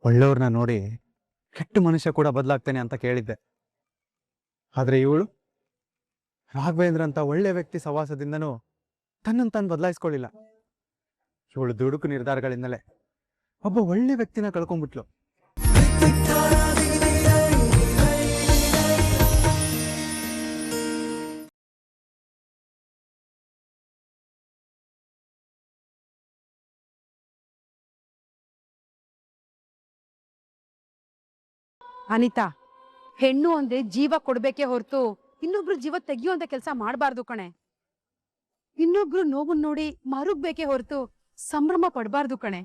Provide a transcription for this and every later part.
ಒಳ್ಳೆಯವ್ರನ್ನ ನೋಡಿ ಕೆಟ್ಟ ಮನುಷ್ಯ ಕೂಡ ಬದಲಾಗ್ತಾನೆ ಅಂತ ಕೇಳಿದ್ದೆ. ಆದ್ರೆ ಇವಳು ರಾಘವೇಂದ್ರ ಅಂತ ಒಳ್ಳೆ ವ್ಯಕ್ತಿ ಸವಾಸದಿಂದನೂ ತನ್ನನ್ನು ತಾನು ಬದಲಾಯಿಸ್ಕೊಳ್ಳಿಲ್ಲ. ಇವಳು ದುಡುಕು ನಿರ್ಧಾರಗಳಿಂದಲೇ ಒಬ್ಬ ಒಳ್ಳೆ ವ್ಯಕ್ತಿನ ಕಳ್ಕೊಂಡ್ಬಿಟ್ಲು. ಅನಿತಾ, ಹೆಣ್ಣು ಅಂದ್ರೆ ಜೀವ ಕೊಡ್ಬೇಕೇ ಹೊರತು ಇನ್ನೊಬ್ರು ಜೀವ ತೆಗಿಯುವಂತ ಕೆಲಸ ಮಾಡಬಾರ್ದು ಕಣೆ. ಇನ್ನೊಬ್ರು ನೋವು ನೋಡಿ ಮರುಗ್ಬೇಕೇ ಹೊರತು ಸಂಭ್ರಮ ಪಡಬಾರ್ದು ಕಣೆ.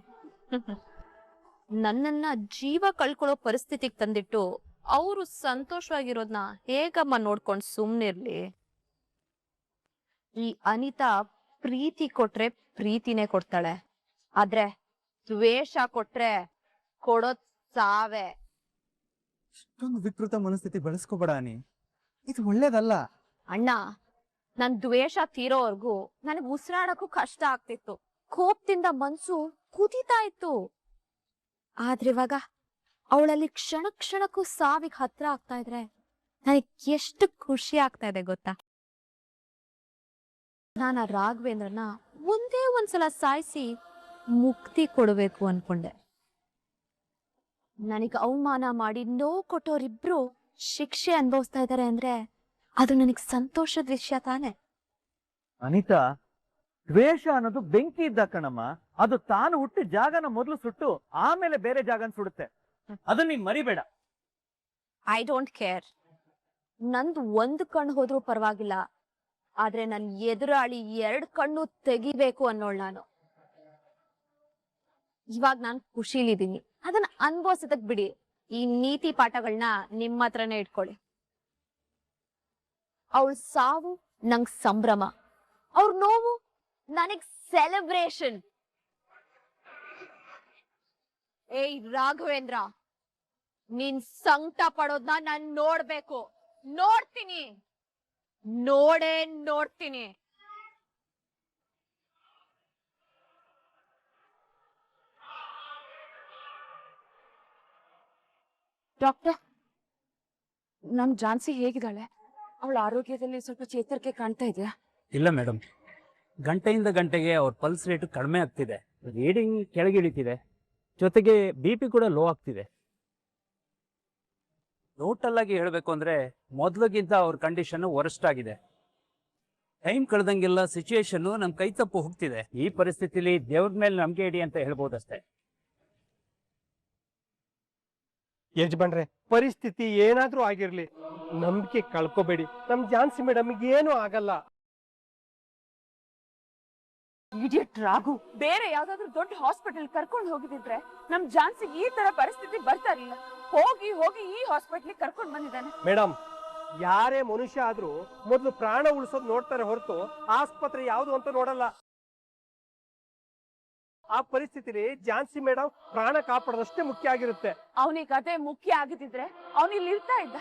ನನ್ನನ್ನ ಜೀವ ಕಳ್ಕೊಳ್ಳೋ ಪರಿಸ್ಥಿತಿಗೆ ತಂದಿಟ್ಟು ಅವರು ಸಂತೋಷವಾಗಿರೋದ್ನ ಹೇಗಮ್ಮ ನೋಡ್ಕೊಂಡ್ ಸುಮ್ನಿರ್ಲಿ. ಈ ಅನಿತಾ ಪ್ರೀತಿ ಕೊಟ್ರೆ ಪ್ರೀತಿನೇ ಕೊಡ್ತಾಳೆ, ಆದ್ರೆ ದ್ವೇಷ ಕೊಟ್ರೆ ಕೊಡೋದ್ ಸಾವೇ. ಇಷ್ಟೊಂದು ವಿಕೃತ ಮನಸ್ಥಿತಿ ಬೆಳೆಸ್ಕೋಬೇಡ ಅನಿ, ಇದು ಒಳ್ಳೇದಲ್ಲ. ಅಣ್ಣ, ನನ್ ದ್ವೇಷ ತೀರೋವರ್ಗು ನನಗ್ ಉಸಿರಾಡಕ್ಕೂ ಕಷ್ಟ ಆಗ್ತಿತ್ತು, ಕೋಪದಿಂದ ಮನ್ಸು ಕುದೀತಾ ಇತ್ತು. ಆದ್ರೆ ಇವಾಗ ಅವಳಲ್ಲಿ ಕ್ಷಣ ಕ್ಷಣಕ್ಕೂ ಸಾವಿಗೆ ಹತ್ರ ಆಗ್ತಾ ಇದ್ರೆ ನನಗ್ ಎಷ್ಟು ಖುಷಿ ಆಗ್ತಾ ಇದೆ ಗೊತ್ತಾ. ನಾನು ರಾಘವೇಂದ್ರನ ಒಂದೇ ಒಂದ್ಸಲ ಸಾಯಿಸಿ ಮುಕ್ತಿ ಕೊಡಬೇಕು ಅನ್ಕೊಂಡೆ. ನನಗೆ ಅವಮಾನ ಮಾಡಿ ನೋವು ಕೊಟ್ಟೋರಿಬ್ರು ಶಿಕ್ಷೆ ಅನುಭವಿಸ್ತಾ ಇದ್ದಾರೆ ಅಂದ್ರೆ ಅದು ನನಗ್ ಸಂತೋಷದ ವಿಷಯ ತಾನೆ. ಅನಿತಾ, ದ್ವೇಷ ಅನ್ನೋದು ಬೆಂಕಿ ಇದ್ದ ಕಣಮ್ಮ. ಅದು ತಾನು ಹುಟ್ಟಿ ಜಾಗನ ಮೊದಲು ಸುಟ್ಟು ಆಮೇಲೆ ಬೇರೆ ಜಾಗನ ಸುಡುತ್ತೆ. ಅದನ್ನ ನೀನ್ ಮರಿಬೇಡ. I don't care. ನಂದು ಒಂದು ಕಣ್ಣು ಹೋದ್ರೂ ಪರವಾಗಿಲ್ಲ, ಆದ್ರೆ ನನ್ ಎದುರಾಳಿ 2 ಕಣ್ಣು ತೆಗಿಬೇಕು ಅನ್ನೋಳ್ ನಾನು. ಇವಾಗ ನಾನ್ ಖುಷಿಲಿದ್ದೀನಿ, ಅದನ್ನ ಅನ್ಭವಿಸದಕ್ ಬಿಡಿ. ಈ ನೀತಿ ಪಾಠಗಳನ್ನ ನಿಮ್ಮ ಹತ್ರನೇ ಇಟ್ಕೊಳ್ಳಿ. ಅವಳ ಸಾವು ನಂಗ್ ಸಂಭ್ರಮ, ಅವ್ರ ನೋವು ನನಗ್ ಸೆಲೆಬ್ರೇಷನ್. ಏಯ್ ರಾಘವೇಂದ್ರ, ನೀನ್ ಸಂಕಟ ಪಡೋದ್ನ ನಾನ್ ನೋಡ್ಬೇಕು, ನೋಡ್ತೀನಿ, ನೋಡೇ ನೋಡ್ತೀನಿ. ಡಾಕ್ಟರ್, ನಮ್ ಜಾನ್ಸಿ ಹೇಗಿದ್ದಾಳೆ? ಅವಳ ಆರೋಗ್ಯದಲ್ಲಿ ಸ್ವಲ್ಪ ಚೇತರಿಕೆ ಕಾಣ್ತಾ ಇದೆಯಾ? ಇಲ್ಲ ಮೇಡಮ್, ಗಂಟೆಯಿಂದ ಗಂಟೆಗೆ ಅವ್ರ ಪಲ್ಸ್ ರೇಟ್ ಕಡಿಮೆ ಆಗ್ತಿದೆ, ರೀಡಿಂಗ್ ಕೆಳಗಿಳಿತಿದೆ, ಜೊತೆಗೆ BP ಕೂಡ ಲೋ ಆಗ್ತಿದೆ. ಟೋಟಲ್ ಆಗಿ ಹೇಳಬೇಕು ಅಂದ್ರೆ ಮೊದಲಿಗಿಂತ ಅವ್ರ ಕಂಡೀಷನ್ ವರ್ಸ್ಟ್ ಆಗಿದೆ. ಟೈಮ್ ಕಳೆದಂಗೆಲ್ಲ ಸಿಚುಯೇಷನ್ ನಮ್ ಕೈ ತಪ್ಪು ಹೋಗ್ತಿದೆ. ಈ ಪರಿಸ್ಥಿತಿಲಿ ದೇವ್ರ ಮೇಲೆ ನಂಬಿಕೆ ಇಡಿ ಅಂತ ಹೇಳ್ಬೋದಷ್ಟೇ. ಯಜಮಾನ್ರೆ, ಪರಿಸ್ಥಿತಿ ಏನಾದ್ರೂ ಆಗಿರ್ಲಿ, ನಂಬಿಕೆ ಕಳ್ಕೋಬೇಡಿ. ನಮ್ ಜಾನ್ಸಿ ಮೇಡಮ್ ಏನು ಆಗಲ್ಲ. ಇಡಿಯಟ್ ರಾಘು, ಬೇರೆ ಯಾವ್ದಾದ್ರು ದೊಡ್ಡ ಹಾಸ್ಪಿಟಲ್ ಕರ್ಕೊಂಡು ಹೋಗಿದ್ರೆ ನಮ್ ಜಾನ್ಸಿಗೆ ಈ ತರ ಪರಿಸ್ಥಿತಿ ಬರ್ತಾ ಇರ್ಲಿಲ್ಲ. ಹೋಗಿ ಹೋಗಿ ಈ ಹಾಸ್ಪಿಟಲ್ ಕರ್ಕೊಂಡು ಬಂದಿದ್ದಾನೆ. ಮೇಡಮ್, ಯಾರೇ ಮನುಷ್ಯ ಆದ್ರೂ ಮೊದ್ಲು ಪ್ರಾಣ ಉಳಿಸೋದ್ ನೋಡ್ತಾರೆ ಹೊರತು ಆಸ್ಪತ್ರೆ ಯಾವ್ದು ಅಂತ ನೋಡಲ್ಲ. ಆ ಪರಿಸ್ಥಿತಿಲಿ ಜಾನ್ಸಿ ಮೇಡಮ್ ಪ್ರಾಣ ಕಾಪಾಡೋದಷ್ಟೇ ಮುಖ್ಯ ಆಗಿರುತ್ತೆ. ಅವನಿಗೆ ಅದೇ ಮುಖ್ಯ ಆಗಿದ್ರೆ ಅವನಿಲ್ಲಿ ಇರ್ತಾ ಇದ್ದ.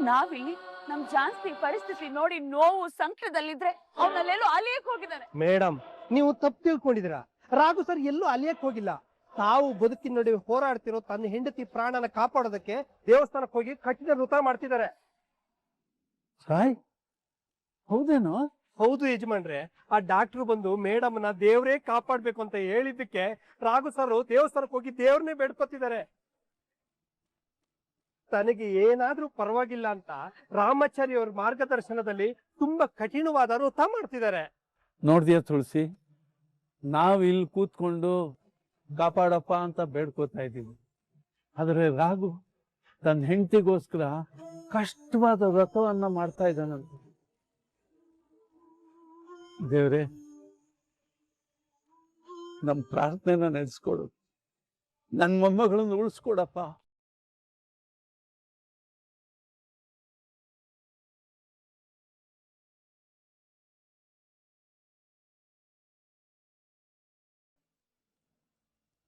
ನಾವಿಲ್ಲಿ ನಮ್ ಜಾನ್ಸಿ ಪರಿಸ್ಥಿತಿ ನೋಡಿ ನೋವು ಸಂಕಟದಲ್ಲಿದ್ರೆ ಅವನಲ್ಲೆಲ್ಲೋ ಅಲಿಯಕ್ ಹೋಗಿದ್ದಾನೆ. ಮೇಡಮ್, ನೀವು ತಪ್ಪು ತಿಳ್ಕೊಂಡಿದ್ದೀರಾ. ರಾಘು ಸರ್ ಎಲ್ಲೂ ಅಲಿಯಕ್ ಹೋಗಿಲ್ಲ. ತಾವು ಬದುಕಿನ ನಡುವೆ ಹೋರಾಡ್ತಿರೋ ತನ್ನ ಹೆಂಡತಿ ಪ್ರಾಣನ ಕಾಪಾಡೋದಕ್ಕೆ ದೇವಸ್ಥಾನಕ್ಕೆ ಹೋಗಿ ಕಠಿಣ ವೃತ ಮಾಡ್ತಿದ್ದಾರೆ. ಹೌದೇನೋ? ಹೌದು ಯಜಮಾನ್ರೆ. ಆ ಡಾಕ್ಟರ್ ಬಂದು ಮೇಡಮ್ನ ದೇವ್ರೇ ಕಾಪಾಡ್ಬೇಕು ಅಂತ ಹೇಳಿದ್ದಕ್ಕೆ ರಾಘು ಸರ್ ದೇವಸ್ಥಾನಕ್ಕೆ ಹೋಗಿ ದೇವ್ರನ್ನೇ ಬೇಡ್ಕೊತಿದ್ದಾರೆ. ತನಗೆ ಏನಾದ್ರೂ ಪರವಾಗಿಲ್ಲ ಅಂತ ರಾಮಾಚಾರಿ ಅವ್ರ ಮಾರ್ಗದರ್ಶನದಲ್ಲಿ ತುಂಬಾ ಕಠಿಣವಾದ ವೃತ ಮಾಡ್ತಿದ್ದಾರೆ. ನೋಡ್ದಿಯ ತುಳಸಿ, ನಾವ್ ಇಲ್ಲಿ ಕೂತ್ಕೊಂಡು ಕಾಪಾಡಪ್ಪ ಅಂತ ಬೇಡ್ಕೋತಾ ಇದ್ದೀವಿ. ಆದ್ರೆ ರಾಘು ತನ್ನ ಹೆಂಡತಿಗೋಸ್ಕರ ಕಷ್ಟವಾದ ವ್ರತವನ್ನ ಮಾಡ್ತಾ ಇದ್ದಾನಂತ. ದೇವ್ರೆ, ನಮ್ ಪ್ರಾರ್ಥನೆನ ನಡೆಸ್ಕೊಡು, ನನ್ ಮೊಮ್ಮಗಳನ್ನು ಉಳಿಸ್ಕೊಡಪ್ಪ.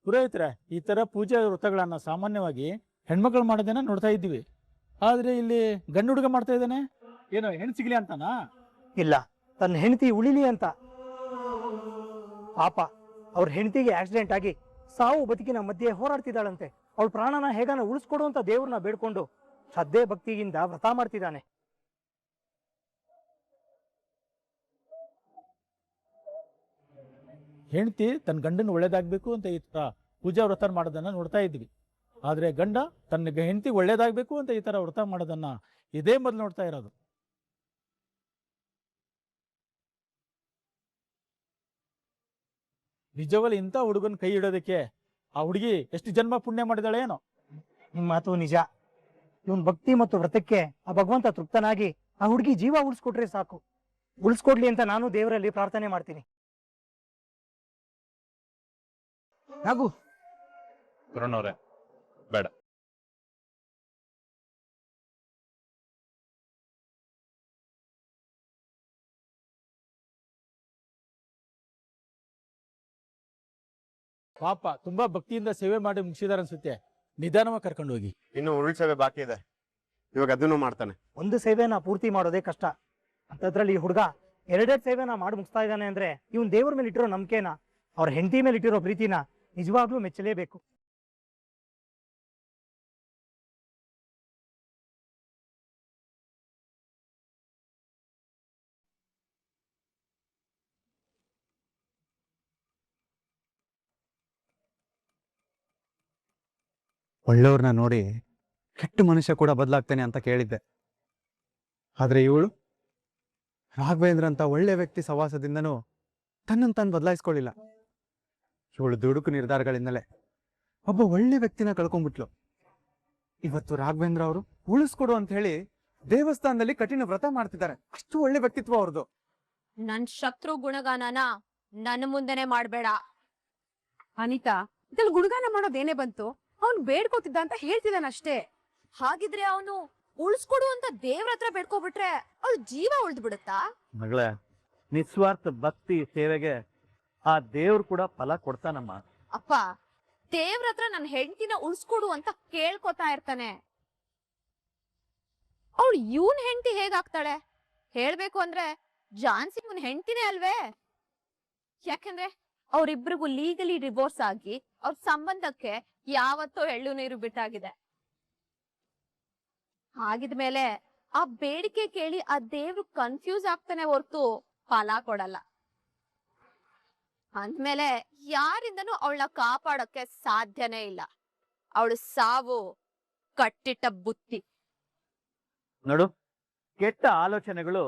ಪುರೋಹಿತರೆ, ಈ ತರ ಪೂಜೆ ವ್ರತಗಳನ್ನ ಸಾಮಾನ್ಯವಾಗಿ ಹೆಣ್ಮಕ್ಳು ಮಾಡೋದನ್ನ ನೋಡ್ತಾ ಇದ್ದೀವಿ. ಆದ್ರೆ ಇಲ್ಲಿ ಗಂಡು ಹುಡುಗ ಮಾಡ್ತಾ ಇದ್ದಾನೆ. ಏನೋ ಹೆಣ್ ಸಿಗ್ಲಿ ಅಂತಾನಾ? ಇಲ್ಲ, ತನ್ನ ಹೆಂಡತಿ ಉಳಿಲಿ ಅಂತ. ಪಾಪ, ಅವ್ರ ಹೆಂಡತಿಗೆ ಆಕ್ಸಿಡೆಂಟ್ ಆಗಿ ಸಾವು ಬದುಕಿನ ಮಧ್ಯೆ ಹೋರಾಡ್ತಿದ್ದಾಳಂತೆ. ಅವಳ ಪ್ರಾಣನ ಹೇಗಾನ ಉಳಿಸ್ಕೊಡು ಅಂತ ದೇವ್ರನ್ನ ಬೇಡ್ಕೊಂಡು ಶ್ರದ್ಧೆ ಭಕ್ತಿಯಿಂದ ವ್ರತ ಮಾಡ್ತಿದ್ದಾನೆ. ಹೆಂಡತಿ ತನ್ನ ಗಂಡನ ಒಳ್ಳೇದಾಗ್ಬೇಕು ಅಂತ ಈ ತರ ಪೂಜಾ ವ್ರತ ಮಾಡೋದನ್ನ ನೋಡ್ತಾ ಇದ್ವಿ. ಆದ್ರೆ ಗಂಡ ತನ್ನ ಹೆಂಡತಿ ಒಳ್ಳೇದಾಗ್ಬೇಕು ಅಂತ ಈ ತರ ವ್ರತ ಮಾಡೋದನ್ನ ಇದೇ ಮೊದಲು ನೋಡ್ತಾ ಇರೋದು. ನಿಜವಲ್ಲಿ ಇಂಥ ಹುಡುಗನ ಕೈ ಇಡೋದಕ್ಕೆ ಆ ಹುಡುಗಿ ಎಷ್ಟು ಜನ್ಮ ಪುಣ್ಯ ಮಾಡಿದಾಳೆ ಏನೋ. ನಿಮ್ ಮಾತು ನಿಜ. ಇವನ್ ಭಕ್ತಿ ಮತ್ತು ವ್ರತಕ್ಕೆ ಆ ಭಗವಂತ ತೃಪ್ತನಾಗಿ ಆ ಹುಡುಗಿ ಜೀವ ಉಳಿಸ್ಕೊಟ್ರೆ ಸಾಕು. ಉಳಿಸ್ಕೊಡ್ಲಿ ಅಂತ ನಾನು ದೇವರಲ್ಲಿ ಪ್ರಾರ್ಥನೆ ಮಾಡ್ತೀನಿ. ರಾಘು, ಕರುಣವ್ರೆ ಬೇಡ. ಪಾಪ ತುಂಬಾ ಭಕ್ತಿಯಿಂದ ಸೇವೆ ಮಾಡಿ ಮುಗಿಸಿದಾರೆ ಅನ್ಸುತ್ತೆ. ನಿಧಾನವಾಗಿ ಕರ್ಕೊಂಡು ಹೋಗಿ. ಇನ್ನು ಉರುಳ್ ಸೇವೆ ಬಾಕಿ ಇದೆ, ಇವಾಗ ಅದನ್ನು ಮಾಡ್ತಾನೆ. ಒಂದು ಸೇವೆನ ಪೂರ್ತಿ ಮಾಡೋದೇ ಕಷ್ಟ. ಅಂತದ್ರಲ್ಲಿ ಈ ಹುಡುಗ ಎರಡೆರಡು ಸೇವೆನ ಮಾಡಿ ಮುಗಿಸ್ತಾ ಇದ್ದಾನೆ ಅಂದ್ರೆ ಇವನ್ ದೇವ್ರ ಮೇಲೆ ಇಟ್ಟಿರೋ ನಂಬಿಕೆನ, ಅವ್ರ ಹೆಂಡತಿ ಮೇಲೆ ಇಟ್ಟಿರೋ ಪ್ರೀತಿನ ನಿಜವಾಗ್ಲೂ ಮೆಚ್ಚಲೇಬೇಕು. ಒಳ್ಳೆಯವ್ರನ್ನ ನೋಡಿ ಕೆಟ್ಟ ಮನುಷ್ಯ ಕೂಡ ಬದಲಾಗ್ತಾನೆ ಅಂತ ಕೇಳಿದ್ದೆ. ಆದ್ರೆ ಇವಳು ರಾಘವೇಂದ್ರ ಅಂತ ಒಳ್ಳೆ ವ್ಯಕ್ತಿ ಸವಾಸದಿಂದನೂ ತನ್ನನ್ನು ತಾನು ಬದಲಾಯಿಸ್ಕೊಳ್ಳಿಲ್ಲ. ಇವಳು ದುಡುಕು ನಿರ್ಧಾರಗಳಿಂದಲೇ ಒಬ್ಬ ಒಳ್ಳೆ ವ್ಯಕ್ತಿನ ಕಳ್ಕೊಂಡ್ಬಿಟ್ಲು. ಇವತ್ತು ರಾಘವೇಂದ್ರ ಅವರು ಉಳಿಸ್ಕೊಡು ಅಂತ ಹೇಳಿ ದೇವಸ್ಥಾನದಲ್ಲಿ ಕಠಿಣ ವ್ರತ ಮಾಡ್ತಿದ್ದಾರೆ. ಅಷ್ಟು ಒಳ್ಳೆ ವ್ಯಕ್ತಿತ್ವ ಅವ್ರದ್ದು. ನನ್ ಶತ್ರು ಗುಣಗಾನನ ನನ್ನ ಮುಂದೆನೆ ಮಾಡ್ಬೇಡ. ಅನಿತಾ, ಇದ್ರಲ್ಲಿ ಗುಣಗಾನ ಮಾಡೋದೇನೇ ಬಂತು? ಅವ್ನು ಬೇಡ್ಕೋತಿದ್ದ ಅಂತ ಹೇಳ್ತಿದ್ದಾನಷ್ಟೇ. ಹಾಗಿದ್ರೆ ಅವನು ಉಳಿಸ್ಕೊಡು ಅಂತ ದೇವ್ರ ಹತ್ರ ಬೇಡ್ಕೊಬಿಟ್ರೆ ಅವ್ಳ ಜೀವ ಉಳ್ದು ಬಿಡುತ್ತಾ? ಮಗಳೇ, ನಿಸ್ವಾರ್ಥ ಭಕ್ತಿ ಸೇವೆಗೆ ಆ ದೇವ್ರು ಕೂಡ ಫಲ ಕೊಡ್ತಾನಮ್ಮ. ಅಪ್ಪ, ದೇವ್ರ ಹತ್ರ ನನ್ ಹೆಂಡತಿನ ಉಳಿಸ್ಕೊಡು ಅಂತ ಕೇಳ್ಕೊತಾ ಇರ್ತಾನೆ. ಅವಳು ಇವನ್ ಹೆಂಡತಿ ಹೇಗಾಗ್ತಾಳೆ? ಹೇಳ್ಬೇಕು ಅಂದ್ರೆ ಜಾನ್ಸಿ ಇವನ್ ಹೆಂಡತಿನೇ ಅಲ್ವೇ? ಯಾಕಂದ್ರೆ ಅವ್ರಿಬ್ರಿಗೂ ಲೀಗಲಿ ಡಿವೋರ್ಸ್ ಆಗಿ ಅವ್ರ ಸಂಬಂಧಕ್ಕೆ ಯಾವತ್ತೋ ಎಳ್ಳು ನೀರು ಬಿಟ್ಟಾಗಿದೆ. ಹಾಗಿದ್ಮೇಲೆ ಆ ಬೇಡಿಕೆ ಕೇಳಿ ಆ ದೇವ್ರು ಕನ್ಫ್ಯೂಸ್ ಆಗ್ತಾನೆ ಹೊರ್ತು ಫಲ ಕೊಡಲ್ಲ. ಅಂದ್ಮೇಲೆ ಯಾರಿಂದನೂ ಅವಳನ್ನ ಕಾಪಾಡಕ್ಕೆ ಸಾಧ್ಯನೇ ಇಲ್ಲ. ಅವಳು ಸಾವು ಕಟ್ಟಿಟ್ಟ ಬುತ್ತಿ. ನೋಡು, ಕೆಟ್ಟ ಆಲೋಚನೆಗಳು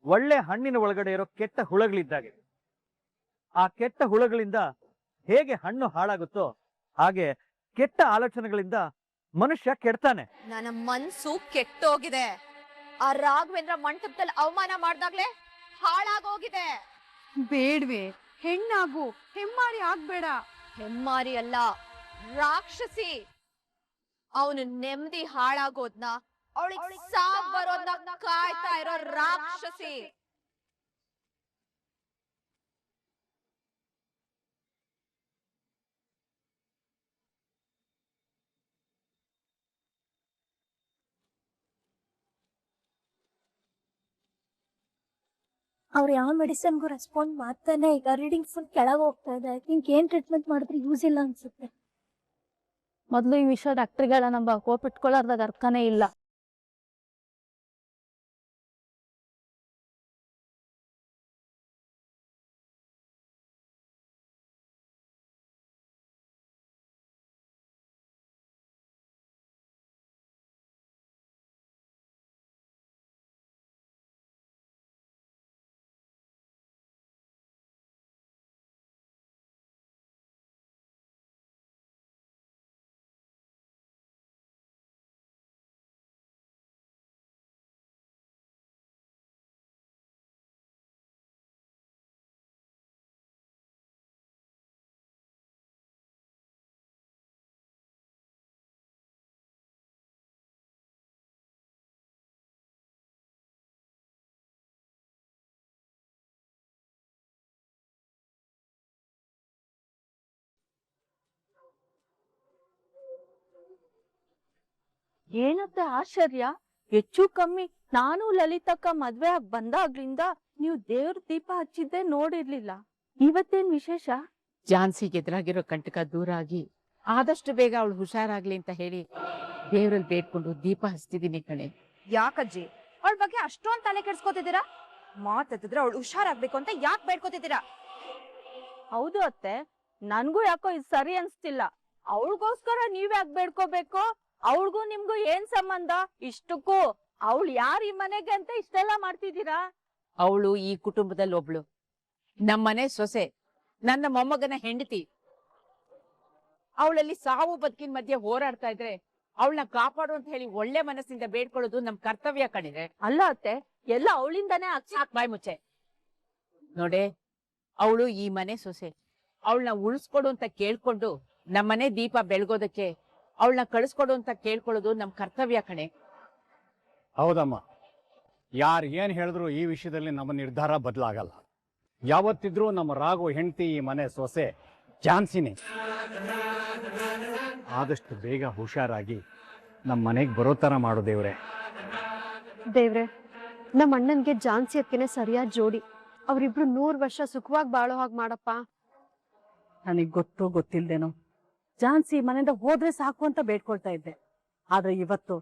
ಒಳ್ಳೆ ಹಣ್ಣಿನ ಒಳಗಡೆ ಇರೋ ಕೆಟ್ಟ ಹುಳಗಳಿದ್ದಾಗೆ. ಆ ಕೆಟ್ಟ ಹುಳಗಳಿಂದ ಹೇಗೆ ಹಣ್ಣು ಹಾಳಾಗುತ್ತೋ ಹಾಗೆ ಕೆಟ್ಟ ಆಲೋಚನೆಗಳಿಂದ ಮನುಷ್ಯ ಕೆಡ್ತಾನೆ. ನನ್ನ ಮನ್ಸು ಕೆಟ್ಟೋಗಿದೆ. ಆ ರಾಘವೇಂದ್ರ ಮಂಟಪದಲ್ಲಿ ಅವಮಾನ ಮಾಡ್ದಾಗ್ಲೇ ಹಾಳಾಗೋಗಿದೆ. ಬೇಡ್ವೆ, ಹೆಣ್ಣಾಗು, ಹೆಮ್ಮಾರಿ ಆಗ್ಬೇಡ. ಹೆಮ್ಮಾರಿ ಅಲ್ಲ, ರಾಕ್ಷಸಿ. ಅವನು ನೆಮ್ಮದಿ ಹಾಳಾಗೋದ್ನ, ಅವಳಿಗೆ ಸಾವ್ ಬರೋದ್ನ ಕಾಯ್ತಾ ಇರೋ ರಾಕ್ಷಸಿ. ಅವ್ರು ಯಾವ ಮೆಡಿಸಿನ್ಗೂ ರೆಸ್ಪಾಂಡ್ ಮಾಡ್ತಾನೆ. ಈಗ ರೀಡಿಂಗ್ ಫುಲ್ ಕೆಳಗೆ ಹೋಗ್ತಾ ಇದೆ. ಐ ಥಿಂಕ್ ಏನ್ ಟ್ರೀಟ್ಮೆಂಟ್ ಮಾಡಿದ್ರೆ ಯೂಸ್ ಇಲ್ಲ ಅನ್ಸುತ್ತೆ. ಮೊದ್ಲು ಈ ವಿಷಯ ಡಾಕ್ಟರ್ಗಳ ನಮ್ಮ ಕೋಪಿಟ್ಕೊಳ್ಳಾರ್ದಾಗ ಅರ್ಥನೇ ಇಲ್ಲ. ಏನತ್ತೆ ಆಶ್ಚರ್ಯ? ಹೆಚ್ಚು ಕಮ್ಮಿ ನಾನು ಲಲಿತಕ್ಕ ಮದ್ವೆ ಆಗಿ ಬಂದಾಗ್ಲಿಂದ ನೀವು ದೇವ್ರ ದೀಪ ಹಚ್ಚಿದ್ದೆ ನೋಡಿರ್ಲಿಲ್ಲ. ಇವತ್ತೇನ್ ವಿಶೇಷ? ಜಾನ್ಸಿಗೆ ಎದುರಾಗಿರೋ ಕಂಟಕ ದೂರ ಆಗಿ ಆದಷ್ಟು ಬೇಗ ಅವಳು ಹುಷಾರಾಗ್ಲಿ ಅಂತ ಹೇಳಿ ದೇವ್ರಲ್ಲಿ ಬೇಡ್ಕೊಂಡು ದೀಪ ಹಚ್ತಿದ್ದೀನಿ ಕಣೆ. ಯಾಕಜ್ಜಿ ಅವಳ ಬಗ್ಗೆ ಅಷ್ಟೊಂದ್ ತಲೆ ಕೆಡ್ಸ್ಕೊತಿದ್ದೀರಾ? ಮಾತಾಡಿದ್ರೆ ಅವಳು ಹುಷಾರಾಗ್ಬೇಕು ಅಂತ ಯಾಕೆ ಬೇಡ್ಕೊತಿದ್ದೀರಾ? ಹೌದು ಅತ್ತೆ, ನನ್ಗೂ ಯಾಕೋ ಇದು ಸರಿ ಅನ್ಸ್ತಿಲ್ಲ. ಅವಳಿಗೋಸ್ಕರ ನೀವ್ ಯಾಕೆ ಬೇಡ್ಕೋಬೇಕು? ಅವಳಿಗೂ ನಿಮ್ಗೂ ಏನ್ ಸಂಬಂಧ? ಇಷ್ಟಕ್ಕೂ ಅವಳು ಯಾರು ಈ ಮನೆಗೆ ಅಂತ ಇಷ್ಟೆಲ್ಲ ಮಾಡ್ತಿದ್ದೀರಾ? ಅವಳು ಈ ಕುಟುಂಬದಲ್ಲಿ ಒಬ್ಳು, ನಮ್ಮನೆ ಸೊಸೆ, ನನ್ನ ಮೊಮ್ಮಗನ ಹೆಂಡತಿ. ಅವಳಲ್ಲಿ ಸಾವು ಬದುಕಿನ ಮಧ್ಯೆ ಹೋರಾಡ್ತಾ ಇದ್ರೆ ಅವಳನ್ನ ಕಾಪಾಡು ಅಂತ ಹೇಳಿ ಒಳ್ಳೆ ಮನಸ್ಸಿಂದ ಬೇಡ್ಕೊಳ್ಳೋದು ನಮ್ ಕರ್ತವ್ಯ ಕಣಿದೆ. ಅಲ್ಲ ಅತ್ತೆ, ಎಲ್ಲ ಅವಳಿಂದಾನೇ ಸಾಕ್ ಬಾಯ್ ಮುಚ್ಚೆ. ನೋಡೆ, ಅವಳು ಈ ಮನೆ ಸೊಸೆ, ಅವಳನ್ನ ಉಳಿಸ್ಕೊಡು ಅಂತ ಕೇಳ್ಕೊಂಡು ನಮ್ಮನೆ ದೀಪ ಬೆಳಗೋದಕ್ಕೆ ಅವಳನ್ನ ಕಳಿಸ್ಕೊಡು ಅಂತ ಕೇಳ್ಕೊಳ್ಳೋದು ನಮ್ ಕರ್ತವ್ಯ ಕಣೆ. ಹೌದಮ್ಮ, ಯಾರು ಏನ್ ಹೇಳಿದ್ರು ಈ ವಿಷಯದಲ್ಲಿ ನಮ್ಮ ನಿರ್ಧಾರ ಬದಲಾಗಲ್ಲ. ಯಾವತ್ತಿದ್ರೂ ನಮ್ಮ ರಾಘು ಹೆಂಡತಿ ಈ ಮನೆ ಸೊಸೆ ಝಾನ್ಸಿನೇ. ಆದಷ್ಟು ಬೇಗ ಹುಷಾರಾಗಿ ನಮ್ಮ ಮನೆಗೆ ಬರೋ ಥರ ಮಾಡು ದೇವ್ರೆ. ದೇವ್ರೆ, ನಮ್ಮ ಅಣ್ಣನ್ಗೆ ಝಾನ್ಸಿ ಅಕ್ಕನೆ ಸರಿಯಾದ ಜೋಡಿ. ಅವರಿಬ್ರು 100 ವರ್ಷ ಸುಖವಾಗಿ ಬಾಳೋ ಹಾಗೆ ಮಾಡಪ್ಪ. ನನಗ್ ಗೊತ್ತಿಲ್ದೇನೋ ಝಾನ್ಸಿ ಮನೆಯಿಂದ ಹೋದ್ರೆ ಸಾಕು ಅಂತ ಬೇಡ್ಕೊಳ್ತಾ ಇದ್ದೆ. ಆದ್ರೆ ಇವತ್ತು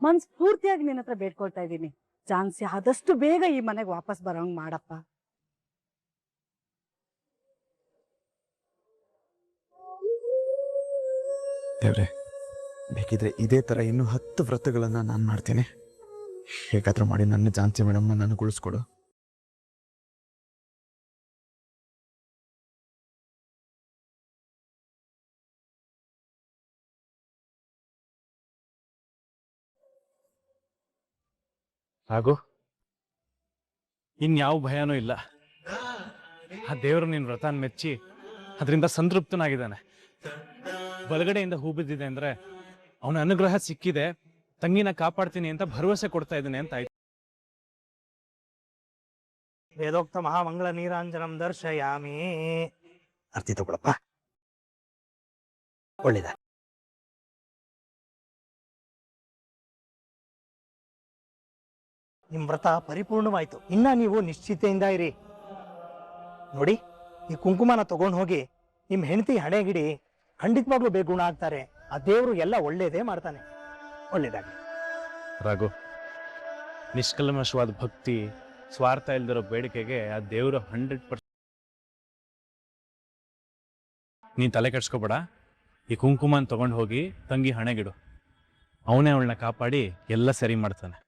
ಮನ್ಸ್ ಪೂರ್ತಿಯಾಗಿ ನಿನ್ನ ಹತ್ರ ಬೇಡ್ಕೊಳ್ತಾ ಇದ್ದೀನಿ, ಝಾನ್ಸಿ ಆದಷ್ಟು ಬೇಗ ಈ ಮನೆಗೆ ವಾಪಸ್ ಬರೋಂಗ್ ಮಾಡಪ್ಪ. ದೇವ್ರೆ, ಬೇಕಿದ್ರೆ ಇದೇ ತರ ಇನ್ನೂ 10 ವ್ರತಗಳನ್ನ ನಾನು ಮಾಡ್ತೀನಿ. ಹೇಗಾದ್ರೂ ಮಾಡಿ ನನ್ನ ಝಾನ್ಸಿ ಮೇಡಮ್ನ ನನಗೆ ಉಳಿಸ್ಕೊಡು. ಹಾಗೂ ಇನ್ಯಾವ ಭಯನೂ ಇಲ್ಲ. ಆ ದೇವರು ನಿನ್ನ ವ್ರತನ ಮೆಚ್ಚಿ ಅದರಿಂದ ಸಂತೃಪ್ತನಾಗಿದ್ದಾನೆ. ಬಲಗಡೆಯಿಂದ ಹೂ ಬಿದ್ದಿದೆ ಅಂದ್ರೆ ಅವನ ಅನುಗ್ರಹ ಸಿಕ್ಕಿದೆ, ತಂಗಿನ ಕಾಪಾಡ್ತೀನಿ ಅಂತ ಭರವಸೆ ಕೊಡ್ತಾ ಇದ್ದಾನೆ ಅಂತ ಆಯ್ತು. ವೇದೋಕ್ತ ಮಹಾಮಂಗಳ ನೀರಾಂಜನಂ ದರ್ಶಯಾಮಿ. ಅರ್ತಿ ತಗೊಳಪ್ಪ, ಒಳ್ಳೇದ. ನಿಮ್ ವ್ರತ ಪರಿಪೂರ್ಣವಾಯ್ತು. ಇನ್ನ ನೀವು ನಿಶ್ಚಿತೆಯಿಂದ ಇರಿ. ನೋಡಿ, ಈ ಕುಂಕುಮನ ತಗೊಂಡು ಹೋಗಿ ನಿಮ್ ಹೆಂಡತಿ ಹಣೆಗಿಡಿ, ಖಂಡಿತವಾಗ್ಲೂ ಬೇಗುಣ ಆಗ್ತಾರೆ. ಆ ದೇವ್ರು ಎಲ್ಲ ಒಳ್ಳೇದೇ ಮಾಡ್ತಾನೆ. ಒಳ್ಳೇದಾಗ್ಲಿ. ರಾಘು, ನಿಷ್ಕಲ್ಮಶವಾದ ಭಕ್ತಿ, ಸ್ವಾರ್ಥ ಇಲ್ದಿರೋ ಬೇಡಿಕೆಗೆ ಆ ದೇವರು 100%. ನೀನ್ ತಲೆ ಕೆಡ್ಸ್ಕೊಬೇಡ. ಈ ಕುಂಕುಮನ್ ತಗೊಂಡು ಹೋಗಿ ತಂಗಿ ಹಣೆಗಿಡು, ಅವನೇ ಅವಳನ್ನ ಕಾಪಾಡಿ ಎಲ್ಲ ಸರಿ ಮಾಡ್ತಾನೆ.